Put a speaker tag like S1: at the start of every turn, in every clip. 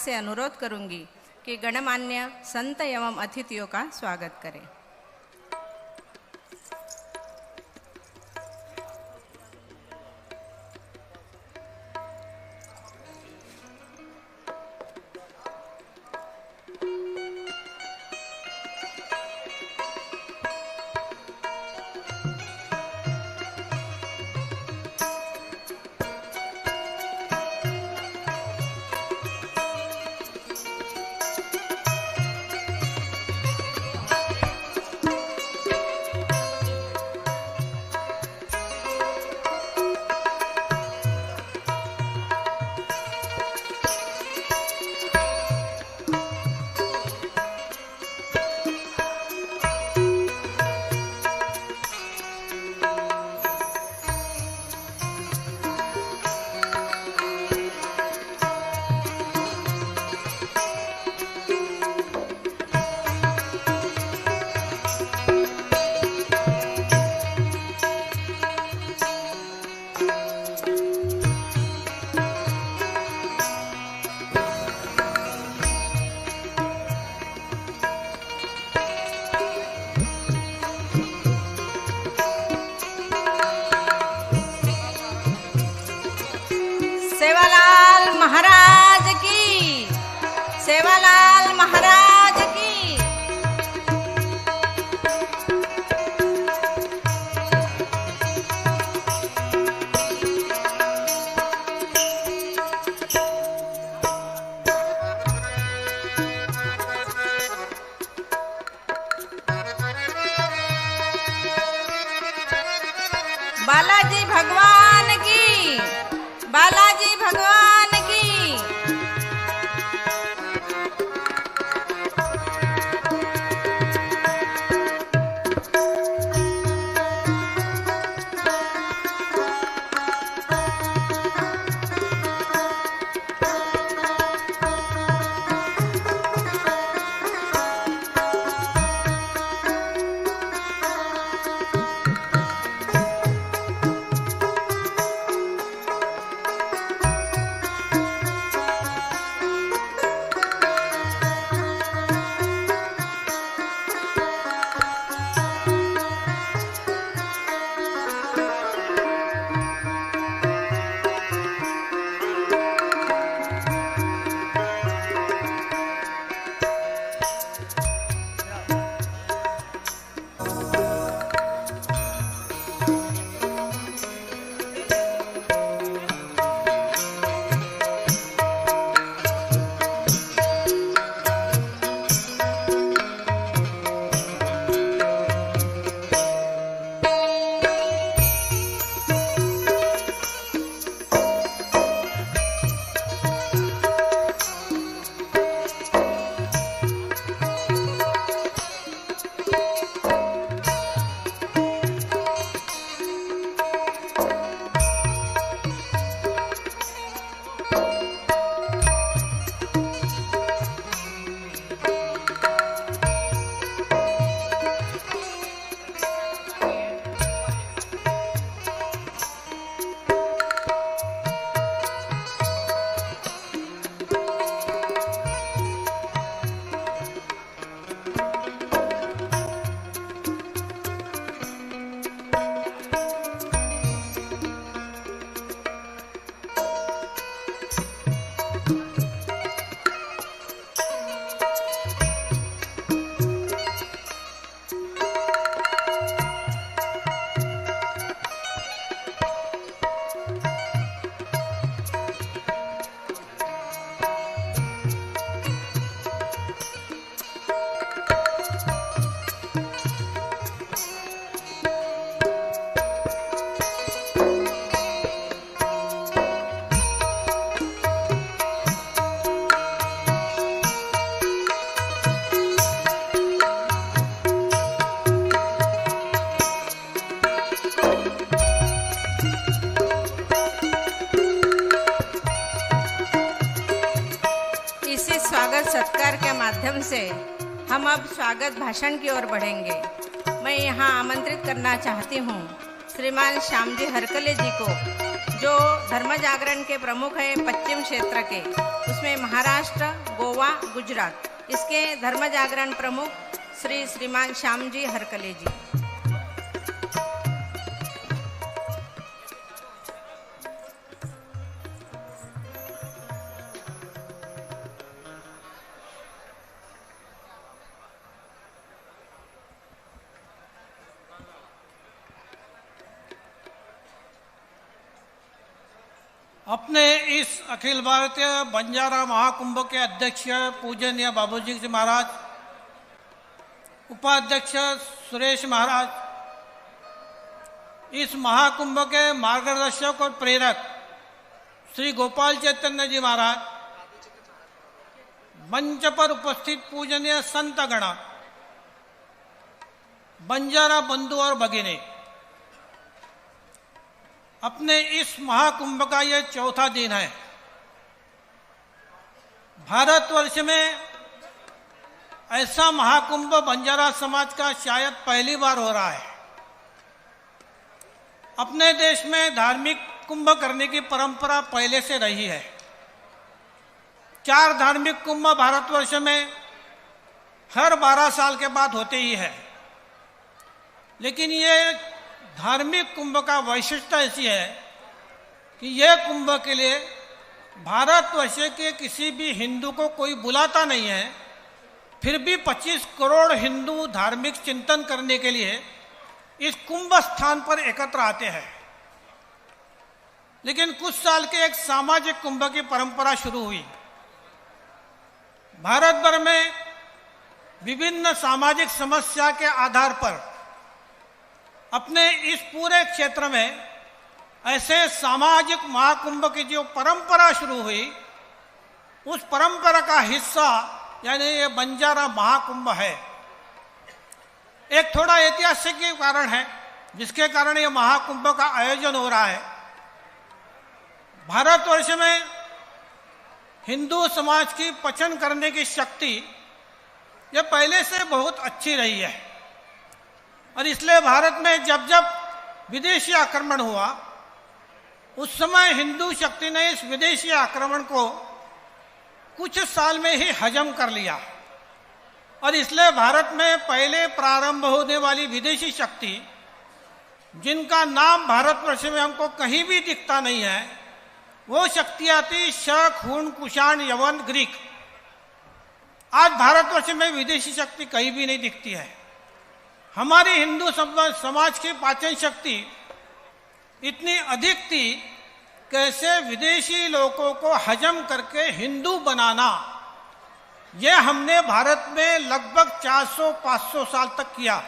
S1: से अनुरोध करूंगी कि गणमान्य संत एवं अतिथियों का स्वागत करें। सेवालाल महाराज की, सेवालाल महाराज की। बालाजी भगवान की, बालाजी भगवान की। स्वागत सत्कार के माध्यम से हम अब स्वागत भाषण की ओर बढ़ेंगे। मैं यहाँ आमंत्रित करना चाहती हूँ श्रीमान श्यामजी हरकले जी को, जो धर्म जागरण के प्रमुख है पश्चिम क्षेत्र के, उसमें महाराष्ट्र, गोवा, गुजरात। इसके धर्म जागरण प्रमुख श्रीमान श्याम जी हरकले जी।
S2: अपने इस अखिल भारतीय बंजारा महाकुंभ के अध्यक्ष पूजनीय बाबूजी जी महाराज, उपाध्यक्ष सुरेश महाराज, इस महाकुंभ के मार्गदर्शक और प्रेरक श्री गोपाल चैतन्य जी महाराज, मंच पर उपस्थित पूजनीय संतगण, बंजारा बंधु और भगिनी, अपने इस महाकुंभ का यह चौथा दिन है। भारतवर्ष में ऐसा महाकुंभ बंजारा समाज का शायद पहली बार हो रहा है। अपने देश में धार्मिक कुंभ करने की परंपरा पहले से रही है। 4 धार्मिक कुंभ भारतवर्ष में हर 12 साल के बाद होते ही है। लेकिन ये धार्मिक कुंभ का वैशिष्ट्य ऐसी है कि यह कुंभ के लिए भारतवर्ष के किसी भी हिंदू को कोई बुलाता नहीं है, फिर भी 25 करोड़ हिंदू धार्मिक चिंतन करने के लिए इस कुंभ स्थान पर एकत्र आते हैं। लेकिन कुछ साल के एक सामाजिक कुंभ की परंपरा शुरू हुई। भारत भर में विभिन्न सामाजिक समस्या के आधार पर अपने इस पूरे क्षेत्र में ऐसे सामाजिक महाकुंभ की जो परंपरा शुरू हुई, उस परंपरा का हिस्सा यानी ये बंजारा महाकुंभ है। एक थोड़ा ऐतिहासिक कारण है जिसके कारण ये महाकुंभ का आयोजन हो रहा है। भारतवर्ष में हिंदू समाज की पचन करने की शक्ति ये पहले से बहुत अच्छी रही है और इसलिए भारत में जब जब विदेशी आक्रमण हुआ, उस समय हिंदू शक्ति ने इस विदेशी आक्रमण को कुछ साल में ही हजम कर लिया और इसलिए भारत में पहले प्रारंभ होने वाली विदेशी शक्ति, जिनका नाम भारतवर्ष में हमको कहीं भी दिखता नहीं है, वो शक्तियां थी शक, हुन, कुषाण, यवन, ग्रीक। आज भारतवर्ष में विदेशी शक्ति कहीं भी नहीं दिखती है। हमारी हिंदू समाज की पाचन शक्ति इतनी अधिक थी, कैसे विदेशी लोगों को हजम करके हिंदू बनाना, यह हमने भारत में लगभग 400-500 साल तक किया।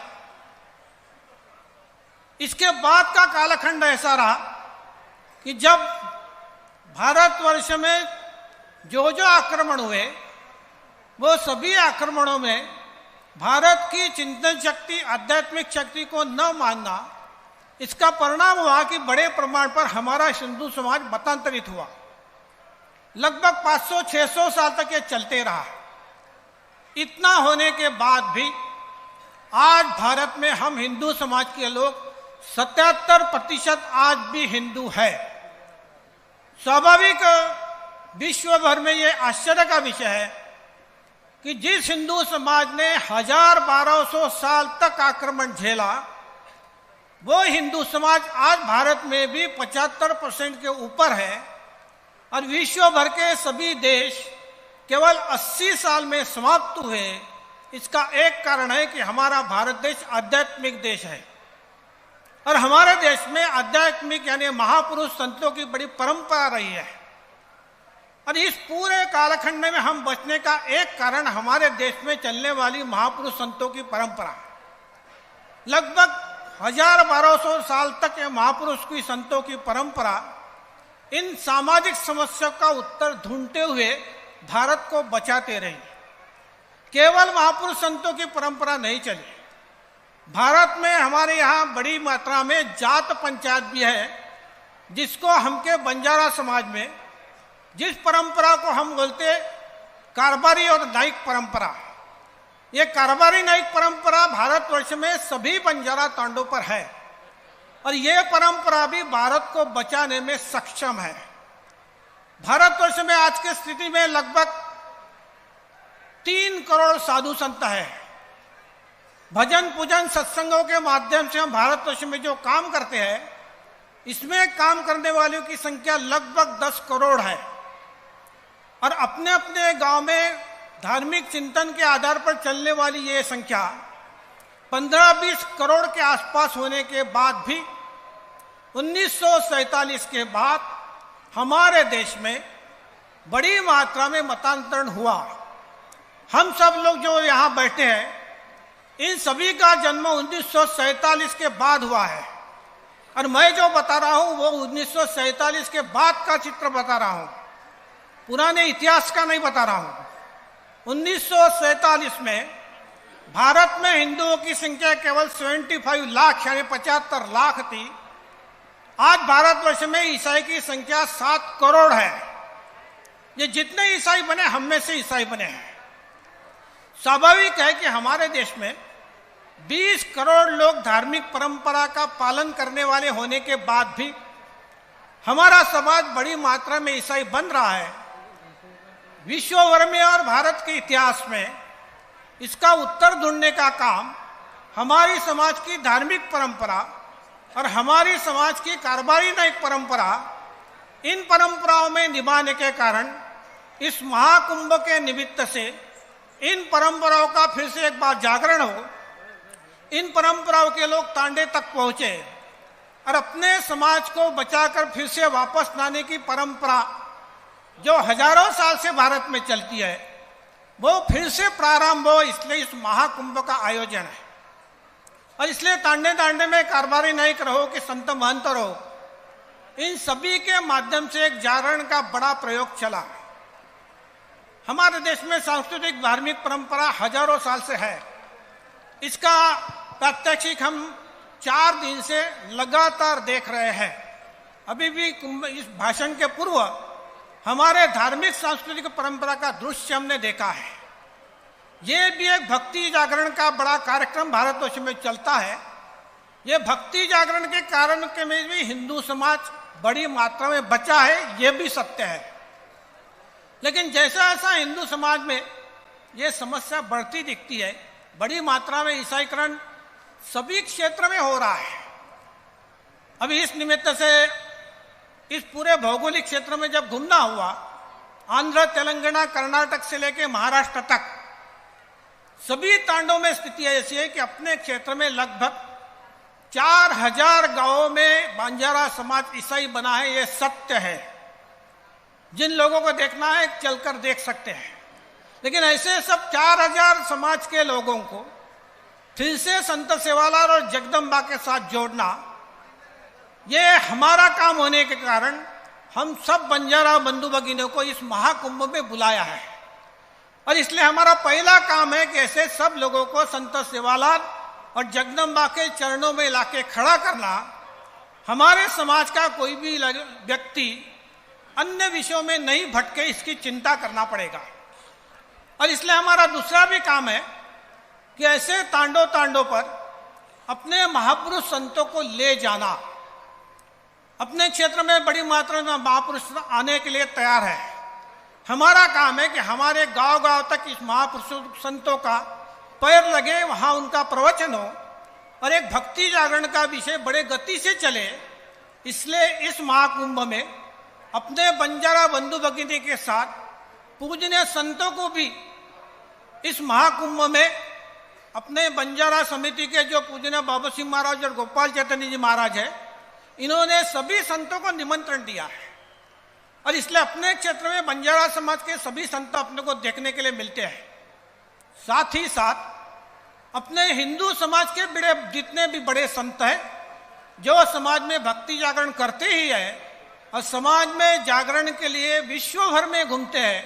S2: इसके बाद का कालखंड ऐसा रहा कि जब भारतवर्ष में जो जो आक्रमण हुए, वो सभी आक्रमणों में भारत की चिंतन शक्ति, आध्यात्मिक शक्ति को न मानना, इसका परिणाम हुआ कि बड़े प्रमाण पर हमारा हिंदू समाज मतांतरित हुआ। लगभग 500-600 साल तक ये चलते रहा। इतना होने के बाद भी आज भारत में हम हिंदू समाज के लोग 77% आज भी हिंदू है। स्वाभाविक विश्व भर में ये आश्चर्य का विषय है कि जिस हिंदू समाज ने 1200 साल तक आक्रमण झेला, वो हिंदू समाज आज भारत में भी 75% के ऊपर है और विश्व भर के सभी देश केवल 80 साल में समाप्त हुए। इसका एक कारण है कि हमारा भारत देश आध्यात्मिक देश है और हमारे देश में आध्यात्मिक यानी महापुरुष संतों की बड़ी परंपरा रही है। और इस पूरे कालखंड में हम बचने का एक कारण हमारे देश में चलने वाली महापुरुष संतों की परंपरा। लगभग 1200 साल तक ये महापुरुष की संतों की परंपरा इन सामाजिक समस्याओं का उत्तर ढूंढते हुए भारत को बचाते रही। केवल महापुरुष संतों की परंपरा नहीं चली, भारत में हमारे यहाँ बड़ी मात्रा में जात पंचायत भी है, जिसको हमके बंजारा समाज में जिस परंपरा को हम बोलते कारबारी और नाइक परंपरा, ये कारबारी नाइक परंपरा भारतवर्ष में सभी बंजारा तांडों पर है। और ये परंपरा भी भारत को बचाने में सक्षम है। भारतवर्ष में आज की स्थिति में लगभग 3 करोड़ साधु संत है। भजन पूजन सत्संगों के माध्यम से हम भारतवर्ष में जो काम करते हैं, इसमें काम करने वालों की संख्या लगभग 10 करोड़ है। और अपने अपने गांव में धार्मिक चिंतन के आधार पर चलने वाली ये संख्या 15-20 करोड़ के आसपास होने के बाद भी 1947 के बाद हमारे देश में बड़ी मात्रा में मतांतरण हुआ। हम सब लोग जो यहाँ बैठे हैं, इन सभी का जन्म 1947 के बाद हुआ है। और मैं जो बता रहा हूँ वो 1947 के बाद का चित्र बता रहा हूँ, पुराने इतिहास का नहीं बता रहा हूँ। 1947 में भारत में हिंदुओं की संख्या केवल 75 लाख यानी 75 लाख थी। आज भारतवर्ष में ईसाई की संख्या 7 करोड़ है। ये जितने ईसाई बने, हम में से ईसाई बने हैं। स्वाभाविक है कि हमारे देश में 20 करोड़ लोग धार्मिक परंपरा का पालन करने वाले होने के बाद भी हमारा समाज बड़ी मात्रा में ईसाई बन रहा है। विश्व भर में और भारत के इतिहास में इसका उत्तर ढूंढने का काम हमारी समाज की धार्मिक परंपरा और हमारी समाज की कारोबारी नैतिक परंपरा, इन परंपराओं में निभाने के कारण इस महाकुंभ के निमित्त से इन परंपराओं का फिर से एक बार जागरण हो, इन परंपराओं के लोग तांडे तक पहुंचे और अपने समाज को बचाकर फिर से वापस लाने की परंपरा जो हजारों साल से भारत में चलती है, वो फिर से प्रारंभ हो। इसलिए इस महाकुंभ का आयोजन है। और इसलिए तांडे तांडे में कारोबारी नायक रहो कि संत महंत रहो, इन सभी के माध्यम से एक जागरण का बड़ा प्रयोग चला। हमारे देश में सांस्कृतिक धार्मिक परंपरा हजारों साल से है। इसका प्रात्यक्षिक हम 4 दिन से लगातार देख रहे हैं। अभी भी इस भाषण के पूर्व हमारे धार्मिक सांस्कृतिक परंपरा का दृश्य हमने देखा है। ये भी एक भक्ति जागरण का बड़ा कार्यक्रम भारतवर्ष में चलता है। ये भक्ति जागरण के कारण के में भी हिंदू समाज बड़ी मात्रा में बचा है, ये भी सत्य है। लेकिन जैसा जैसा हिंदू समाज में ये समस्या बढ़ती दिखती है, बड़ी मात्रा में ईसाईकरण सभी क्षेत्र में हो रहा है। अभी इस निमित्त से इस पूरे भौगोलिक क्षेत्र में जब घूमना हुआ, आंध्र, तेलंगाना, कर्नाटक से लेकर महाराष्ट्र तक सभी तांडों में स्थिति ऐसी है कि अपने क्षेत्र में लगभग 4000 गांवों में बंजारा समाज ईसाई बना है। ये सत्य है। जिन लोगों को देखना है चलकर देख सकते हैं। लेकिन ऐसे सब 4000 समाज के लोगों को फिर से संत सेवालाल और जगदम्बा के साथ जोड़ना, ये हमारा काम होने के कारण हम सब बंजारा बंधु भगिनों को इस महाकुंभ में बुलाया है। और इसलिए हमारा पहला काम है कि ऐसे सब लोगों को संत सेवालाल और जगदम्बा के चरणों में लाके खड़ा करना। हमारे समाज का कोई भी व्यक्ति अन्य विषयों में नहीं भटके, इसकी चिंता करना पड़ेगा। और इसलिए हमारा दूसरा भी काम है कि ऐसे तांडों पर अपने महापुरुष संतों को ले जाना। अपने क्षेत्र में बड़ी मात्रा में महापुरुष आने के लिए तैयार है। हमारा काम है कि हमारे गांव-गांव तक इस महापुरुष संतों का पैर लगे, वहां उनका प्रवचन हो और एक भक्ति जागरण का विषय बड़े गति से चले। इसलिए इस महाकुंभ में अपने बंजारा बंधु भगिनी के साथ पूजनीय संतों को भी इस महाकुंभ में अपने बंजारा समिति के जो पूजनीय बाबा सिंह महाराज और गोपाल चैतन्य जी महाराज है, इन्होंने सभी संतों को निमंत्रण दिया है। और इसलिए अपने क्षेत्र में बंजारा समाज के सभी संत अपने को देखने के लिए मिलते हैं। साथ ही साथ अपने हिंदू समाज के बड़े जितने भी बड़े संत हैं, जो समाज में भक्ति जागरण करते ही है और समाज में जागरण के लिए विश्व भर में घूमते हैं,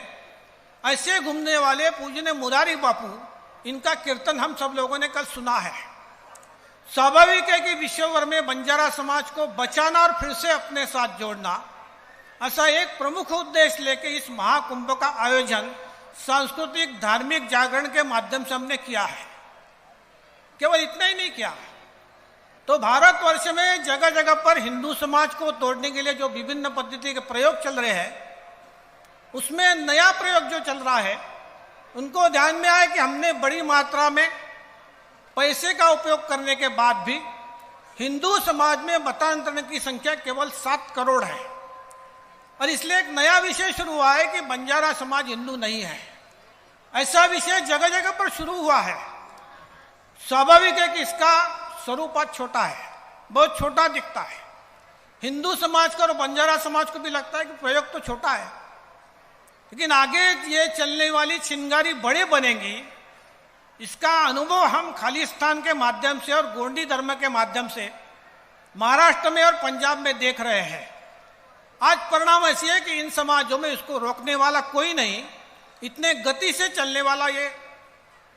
S2: ऐसे घूमने वाले पूजनीय मुरारी बापू, इनका कीर्तन हम सब लोगों ने कल सुना है। स्वाभाविक है कि विश्व भर में बंजारा समाज को बचाना और फिर से अपने साथ जोड़ना, ऐसा एक प्रमुख उद्देश्य लेकर इस महाकुंभ का आयोजन सांस्कृतिक धार्मिक जागरण के माध्यम से हमने किया है। केवल इतना ही नहीं किया, तो भारतवर्ष में जगह जगह पर हिंदू समाज को तोड़ने के लिए जो विभिन्न पद्धति के प्रयोग चल रहे हैं, उसमें नया प्रयोग जो चल रहा है, उनको ध्यान में आया कि हमने बड़ी मात्रा में पैसे का उपयोग करने के बाद भी हिंदू समाज में मतांतरण की संख्या केवल 7 करोड़ है। और इसलिए एक नया विषय शुरू हुआ है कि बंजारा समाज हिंदू नहीं है। ऐसा विषय जगह जगह पर शुरू हुआ है। स्वाभाविक है कि इसका स्वरूप आज छोटा है, बहुत छोटा दिखता है। हिंदू समाज को और बंजारा समाज को भी लगता है कि प्रयोग तो छोटा है, लेकिन आगे ये चलने वाली चिंगारी बड़े बनेंगी। इसका अनुभव हम खालिस्तान के माध्यम से और गोंडी धर्म के माध्यम से महाराष्ट्र में और पंजाब में देख रहे हैं। आज परिणाम ऐसी है कि इन समाजों में इसको रोकने वाला कोई नहीं, इतने गति से चलने वाला ये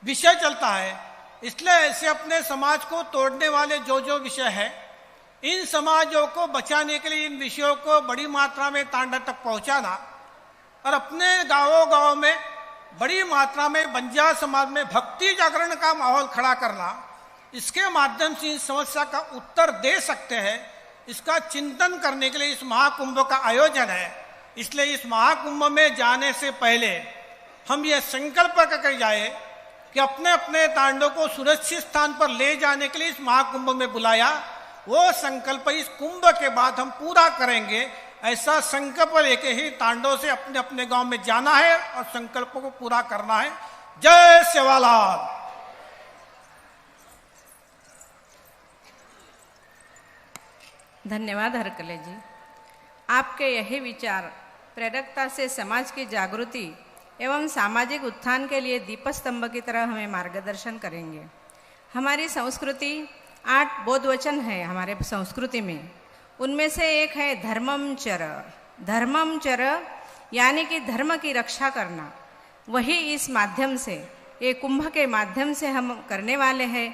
S2: विषय चलता है। इसलिए ऐसे अपने समाज को तोड़ने वाले जो जो विषय है, इन समाजों को बचाने के लिए इन विषयों को बड़ी मात्रा में तांडा तक पहुंचाना और अपने गांवों गांव में बड़ी मात्रा में बंजारा समाज में भक्ति जागरण का माहौल खड़ा करना, इसके माध्यम से इस समस्या का उत्तर दे सकते हैं। इसका चिंतन करने के लिए इस महाकुंभ का आयोजन है। इसलिए इस महाकुंभ में जाने से पहले हम ये संकल्प करके जाए कि अपने अपने तांडों को सुरक्षित स्थान पर ले जाने के लिए इस महाकुंभ में बुलाया। वो संकल्प इस कुंभ के बाद हम पूरा करेंगे। ऐसा संकल्प लेके ही तांडों से अपने अपने गांव में जाना है और संकल्पों को पूरा करना है। जय सेवालाल।
S1: धन्यवाद हरकले जी। आपके यही विचार प्रेरकता से समाज की जागृति एवं सामाजिक उत्थान के लिए दीपस्तंभ की तरह हमें मार्गदर्शन करेंगे। हमारी संस्कृति 8 बोध वचन है हमारे संस्कृति में। उनमें से एक है धर्मम चर। धर्मम चर यानी कि धर्म की रक्षा करना। वही इस माध्यम से, ये कुंभ के माध्यम से हम करने वाले हैं।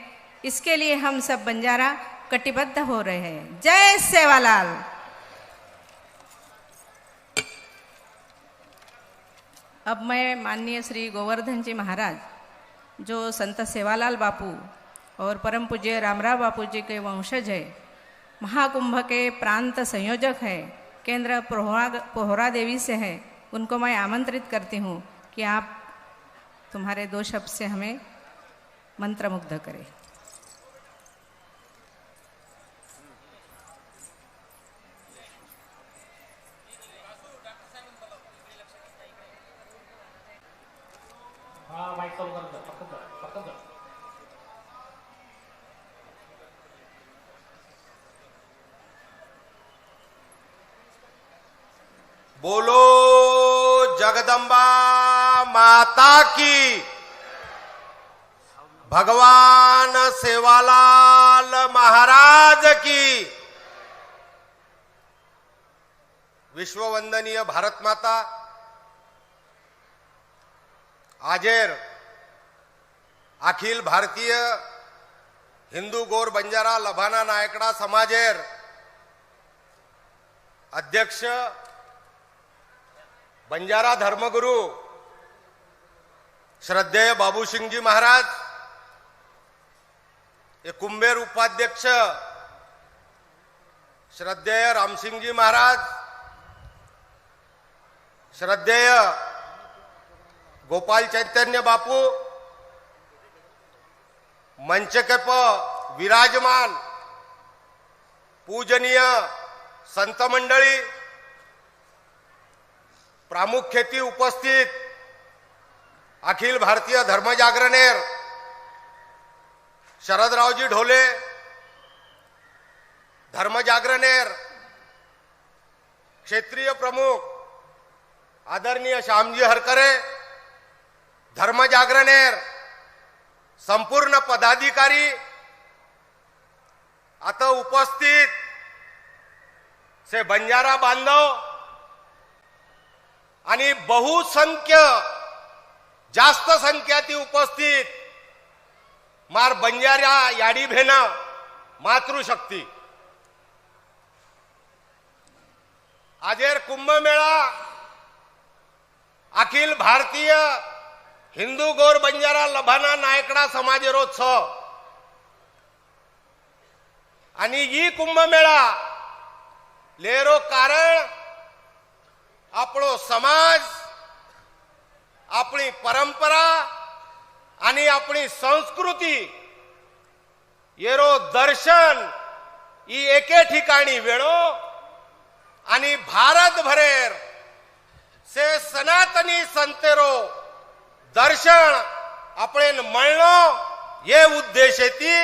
S1: इसके लिए हम सब बंजारा कटिबद्ध हो रहे हैं। जय सेवालाल। अब मैं माननीय श्री गोवर्धन जी महाराज, जो संत सेवालाल बापू और परम पूज्य रामराव बापू जी के वंशज है, महाकुंभ के प्रांत संयोजक है, केंद्र पोहरा देवी से है, उनको मैं आमंत्रित करती हूँ कि आप तुम्हारे 2 शब्द से हमें मंत्रमुग्ध करें।
S3: बोलो जगदम्बा माता की, भगवान सेवालाल महाराज की। विश्ववंदनीय भारत माता आजेर अखिल भारतीय हिंदू गौर बंजारा लभाना नायकडा समाजेर अध्यक्ष बंजारा धर्मगुरु श्रद्धेय बाबू सिंह जी महाराज, ये कुंभेर उपाध्यक्ष श्रद्धेय राम सिंह जी महाराज, श्रद्धेय गोपाल चैतन्य बापू, मंच के पर विराजमान पूजनीय संत मंडळी, प्रामुख्याने उपस्थित अखिल भारतीय धर्म जागरणेर शरदरावजी ढोले, धर्म जागरणेर क्षेत्रीय प्रमुख आदरणीय श्यामजी हरकरे, धर्म जागरणेर संपूर्ण पदाधिकारी, आता उपस्थित से बंजारा बांधव आणि बहुसंख्य जास्त संख्याती उपस्थित मार बंजारा याडी भेना मातृशक्ती। आजेर कुंभ मेळा अखिल भारतीय हिंदू गौर बंजारा लभाना नायकडा समाजरोत्सव आणि ई कुंभमेळा लेरो कारण आपलो समाज, आपली परंपरा आणि आपली संस्कृती येरो दर्शन ही एके ठिकाणी वेळो आणि भारत भरेर से सनातनी संतेरो दर्शन आपण मळणो ये उद्देश ती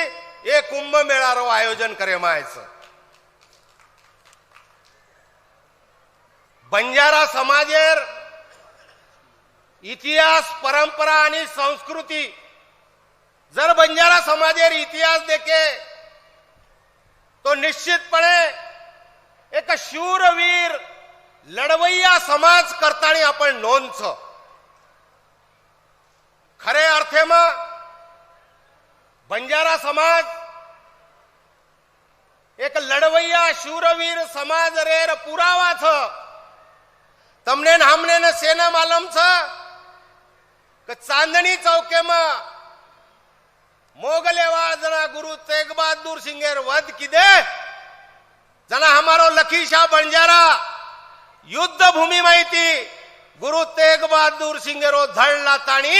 S3: ये कुंभमेळारो आयोजन करे मायचं. बंजारा समाजेर इतिहास, परंपरा आणि संस्कृती जर बंजारा समाजेर इतिहास देखे तो निश्चितपणे एक शूरवीर लढवय्या समाज करताना आपण नोंद छ. खरे अर्थेમાં बंजारा समाज एक लड़वैया शूरवीर समाज रेर पुरावा छ. तमने हमने न सेना मालूम छ कि चांदनी चौके में मोगलेवाड़ जना गुरु तेग बहादुर सिंहेर वध किदे जना हमारो लखीशाह बंजारा युद्ध भूमि माहिती गुरु तेग बहादुर सिंहेरो धड़ लाताणी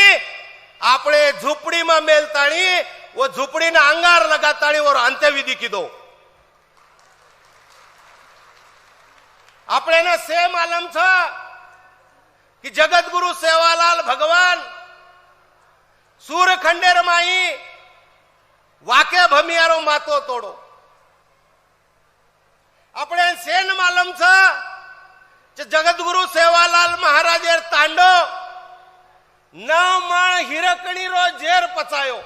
S3: आपणे झुपड़ी में मेलताणी वो झुपड़ी ने अंगार लगाताणी और अंत्यविधि कीधो. આપણે ને સે માલમ छ कि जगत गुरु सेवालाल भगवान सूर खंडेर माई वाके भमियारो मातो तोड़ो. આપણે सेन मालम छ कि जगत गुरु सेवालाल महाराजेर तांडो 9 मण हिरकणी रो जेर पचायो.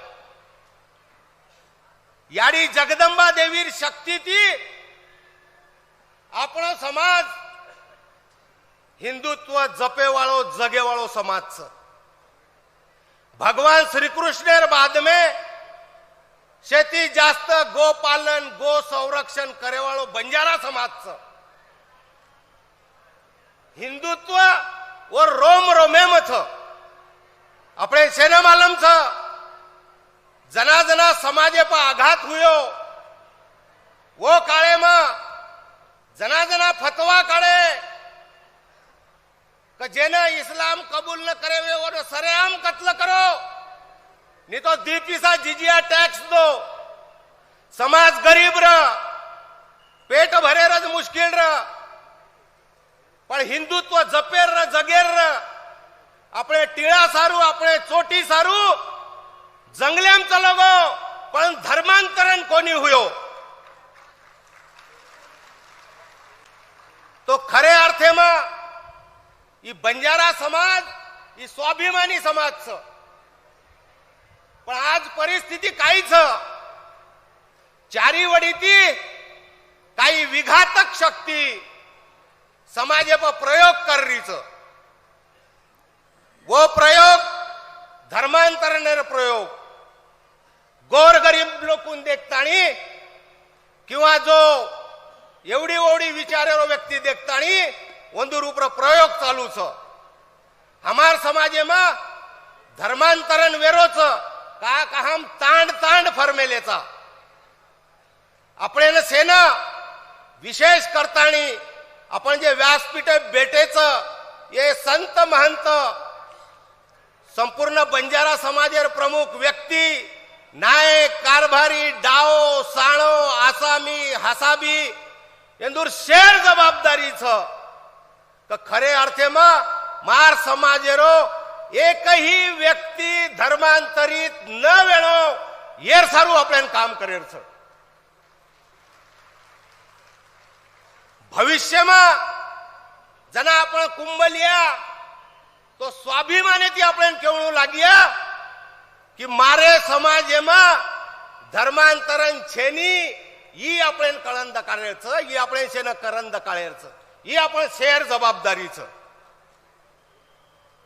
S3: याडी जगदंबा देवीर शक्ती थी આપણો समाज हिंदुत्व जपेवाळो जगेवाळो समाज छ. भगवान श्री कृष्णेर बाद में शेती जास्त गोपालन गो संरक्षण करेवाळो बंजारा समाज छ. हिंदुत्व और रोम रोमेम छ. આપણે સેના માલમ छ जना जना समाजे पर आघात हुयो वो काळे में जना जना फतवा काढे कि जेने इस्लाम कबूल न करे वो सरेआम कत्ल करो नहीं तो दीपीसा जिजिया टैक्स दो. समाज गरीब र पेट भरे र मुश्किल र पण हिंदुत्व जपेर र जगेर र આપણે ટીળા સારું આપણે ચોટી સારું जंगलेम चलो गो पण धर्मांतरण कोणी हुयो. तो खरे अर्थे में ये बंजारा समाज ये स्वाभिमानी समाज छ. पण आज परिस्थिती काही छ चारी वडीती काही विघातक शक्ती समाजे पर प्रयोग कर रही छ. वो प्रयोग धर्मांतरण प्रयोग गोर गरीब लोकून देखतानी किंवा जो एवढी ओवढी विचारेरो व्यक्ती देखतानी ಒಂದು ರೂಪರ प्रयोग चालू छ. हमार समाजे में धर्मांतरण वेरो छ का हम तांड तांड फरमेलेचा. आपण सेना विशेष करतानी आपण जे व्यासपीठ भेटेच ये संत महंत संपूर्ण बंजारा समाजेर प्रमुख व्यक्ती नायक कारभारी डाओ साणो आसामी हासाबी एंदूर शेर जबाबदारी छ. तो खरे अर्थे में मार समाजेरो एक ही व्यक्ति धर्मांतरित न वेणो येर सारू आपण काम करेर छ. भविष्य में जना आपण कुंभलिया तो स्वाभिमानी थी आपण केवणू लागिया कि मारे समाज में धर्मांतरण छेनी ई आपण कळंद काढेर छ. ई आपण शेन करंद काढेर छ. ही आपण शेर जबाबदारी छ.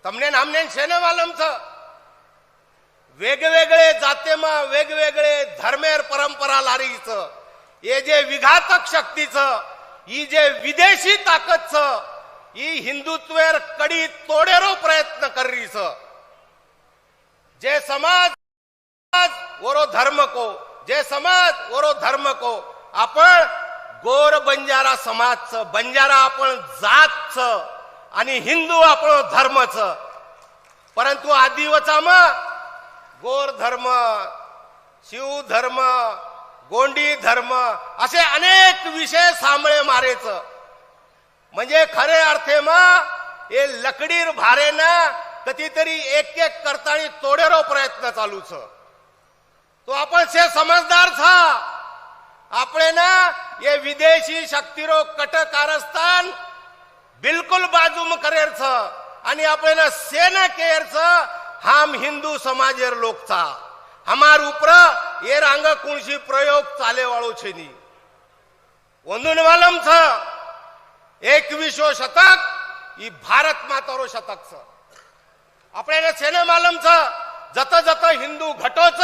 S3: तमने हमने शेन मालूम छ वेगवेगळे जाते में वेगवेगळे धर्मेर परंपरा लारी छ. ये जे विघातक शक्ती छ ही जे विदेशी ताकत छ ही हिंदुत्वेर कडी तोडेरो प्रयत्न कर रही छ. जे समाज वरो धर्म को जे समाज वरो धर्म को आपण गोर बंजारा समाजचं, बंजारा आपण जातचं आणि हिंदू आपण धर्मचं. परंतु आदिवचा मग गोर धर्म, शिव धर्म, गोंडी धर्म असे अनेक विषय सांभळे मारेचं. म्हणजे खरे अर्थे मग हे लकडीर भारे ना कधीतरी एक एक करतानी तोडेरो प्रयत्न चालूच. तो आपण से समजदार था. આપણે ना ये विदेशी शक्तिरो कट कारस्थान बिलकुल बाजूम करेर छ आणि આપણે ना सेना केर छ हम हिंदू समाजेर लोक था. हमार ऊपर ये रांग कुणसी प्रयोग चाले वाळो छे नी. वंदुन मालम छ 21વો शतक ई भारत मातारो शतक छ. આપણે सेने मालम छ जत जत हिंदू घटोच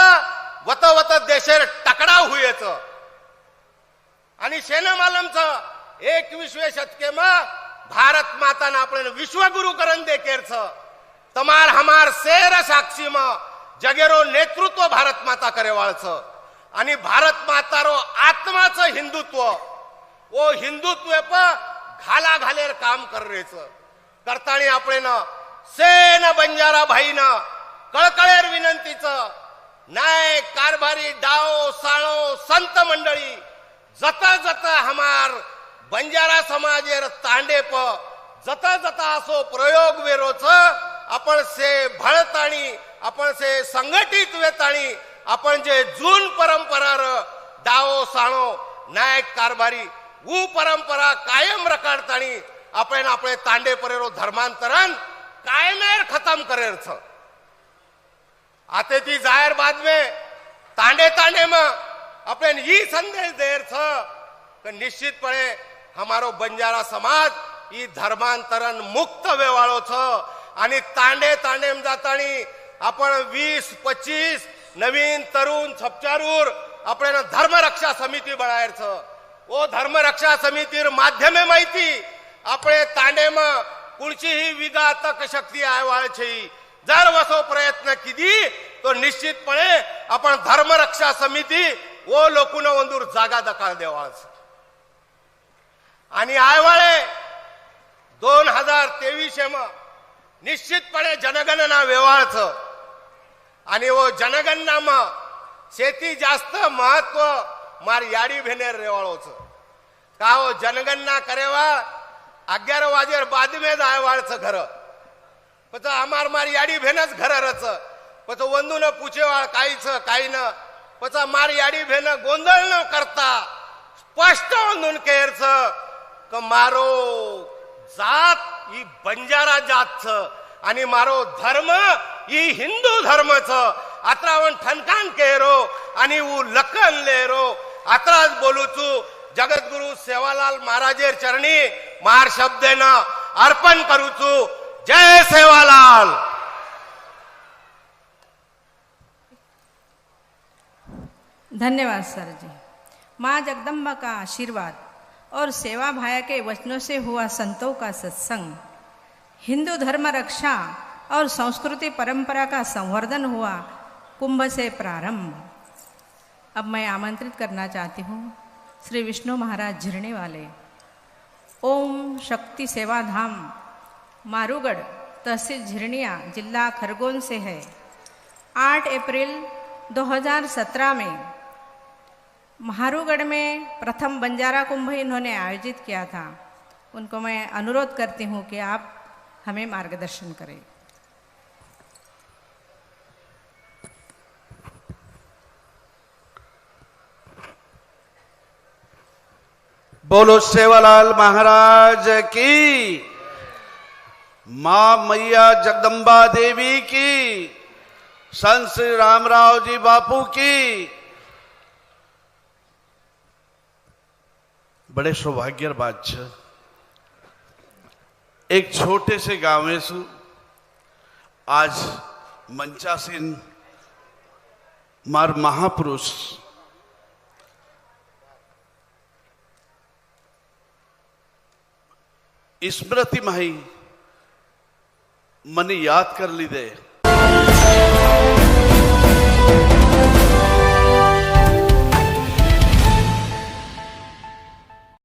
S3: वत वत देशेर टकराव हुयेच. आणि सेने मालम छ 21वे शतके में भारत माता ने આપણે विश्वगुरु करन देखेर छ. तमार हमार शेर साक्षी में जगेरो नेतृत्व भारत माता करेवाळ छ. आणि भारत मातारो आत्माच हिंदुत्व ओ हिंदुत्व पर घाला घालेर काम कर रेच. करतानी આપણે न सेना बंजारा भाई न कळकळेर विनंतीच नाय कारभारी डाओ साळो संत मंडळी जता जता हमार बंजारा समाजेर तांडेप जता जता असो प्रयोग वेरोच आपण से भळताणी आपण से संघटित वेताणी आपण जे जून परंपरार डाओ साळो नायक कारभारी ऊ परंपरा कायम रकाडताणी आपण आपले तांडे परेरो धर्मांतरण कायमेर खत्म करेर छ. आते ती जाहिर बाद में तांडे तांडे में अपन ये संदेश देर छ कि निश्चितपणे हमारो बंजारा समाज ई धर्मांतरण मुक्त वेवाळो छ. आणि तांडे तांडे में जातानी आपण 20-25 नवीन तरुण छपचारूर आपण धर्मरक्षा समिती बनायर छ. ओ धर्मरक्षा समितीर माध्यमे माहिती આપણે તાંડેમાં કુણચી વિઘાતક શક્તિ આયવાળ છે. જર વસો પ્રયત્ન કીધી તો નિશ્ચિતપણે आपण ધર્મરક્ષા સમિતિ ઓ લોકોનો વંદુર જાગા દકાળ દેવાળ છે. आणि आयवाळे 2023 માં નિશ્ચિતપણે जनगणना वेवाळ छ. आणि वो जनगणनाમાં शेती जास्त महत्व मार याडी भेनेर रेवाळो छ. का वो जनगणना करेवा 11 वाजेर बाद में आयवाळ छ घर. પછી અમાર મારી યાડી ભેન જ ઘરે રચ. પછી વંદુ ને પૂછેવાળ કાઈ છે કાઈ ન. પછી મારી યાડી ભેન ગોંધળ ન કરતા સ્પષ્ટ વંદુ ને કહેર છે કે મારો જાત ઈ બંજારા જાત છે आणि मारो धर्म ઈ हिंदू धर्म छ. आत्रावण ठणकान कहेरो आणि ऊ लखन लेरो आत्राज बोलू छू. जगद्गुरु सेवालाल महाराजेर चरणी मार शब्देन अर्पण करू छू. जय सेवालाल.
S1: धन्यवाद सर जी. माँ जगदम्बा का आशीर्वाद और सेवा भाया के वचनों से हुआ संतों का सत्संग, हिंदू धर्म रक्षा और संस्कृति परंपरा का संवर्धन हुआ कुंभ से प्रारंभ. अब मैं आमंत्रित करना चाहती हूँ श्री विष्णु महाराज झिरणे वाले. ओम शक्ति सेवा धाम मारूगढ़ तहसील झिरनिया जिला खरगोन से है. 8 अप्रैल 2017 में मारूगढ़ में प्रथम बंजारा कुंभ इन्होंने आयोजित किया था. उनको मैं अनुरोध करती हूँ कि आप हमें मार्गदर्शन करें.
S4: बोलो सेवालाल महाराज की, मां मैया जगदम्बा देवी की, संत श्री रामराव जी बापू की. बड़े सौभाग्य बात है. एक छोटे से गांव में सु आज मंचासीन मार महापुरुष स्मृति माही मने याद कर लीधे.